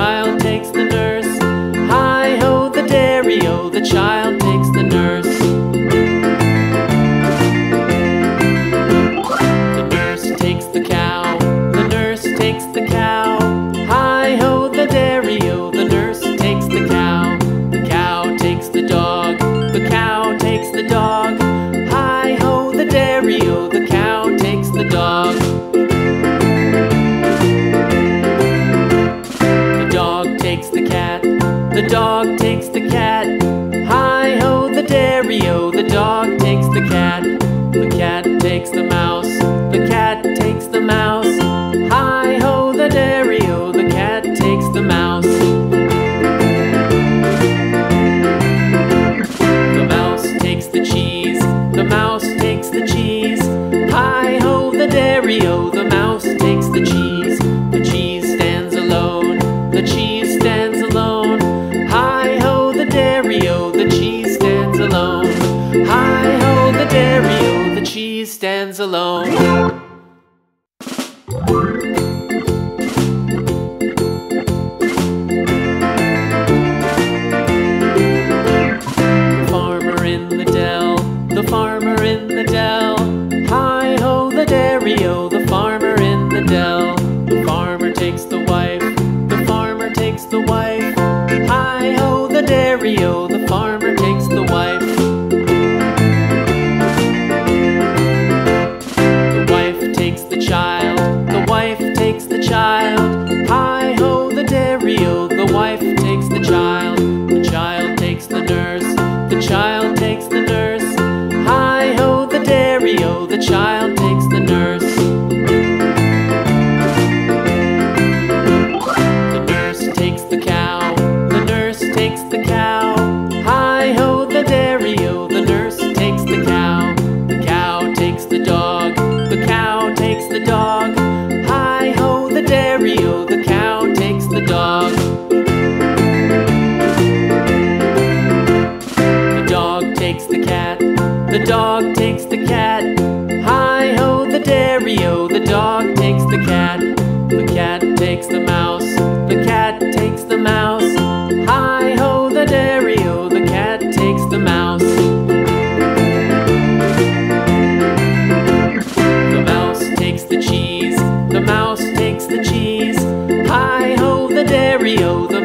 child takes the nurse. Hi-ho, the dairy-o, the child takes the nurse. The nurse takes the cow, the nurse takes the cow. Hi-ho, the dairy-o, the nurse takes the cow. The cow takes the dog, the cow takes the dog. Hi-ho, the dairy-o, the cow takes the dog. The dog takes the cat, the dog takes the cat. Hi-ho, the dairy-o, the dog takes the cat. The cat takes the mouse, the cat takes the mouse. Hi-ho, the dairy-o, the cat takes the mouse. The mouse takes the cheese, the mouse takes the cheese. Hi-ho, the dairy-o, the mouse takes the cheese. The cheese stands alone, the cheese stands alone. Hi-ho, the dairy-o, the cheese stands alone. Hi-ho, the dairy-o, the cheese stands alone. The farmer in the dell, the farmer in the dell. Hi-ho, the dairy-o, the farmer in the dell. The farmer takes the wife, the farmer takes the wife. Hi-ho, the dairy-o, the farmer takes the wife. The wife takes the child, the wife takes the child. Hi-ho, the dairy-o, the wife takes the child. The child takes the nurse, the child takes the nurse. Hi-ho, the dairy-o, the child takes the nurse. The nurse takes the cow, the nurse takes the cow. Hi-ho, the dairy-o, the nurse takes the cow. The cow takes the dog, the cow takes the dog. Hi-ho, the dairy-o, the cow takes the dog. The dog takes the cat, the dog takes the cat. Hi-ho, the dairy-o, the dog takes the cat. The cat takes the mouse, the cat takes the mouse. Hi-ho, the dairy-o, the cat takes the mouse. The mouse takes the cheese, the mouse takes the cheese. Hi-ho, the dairy-o, the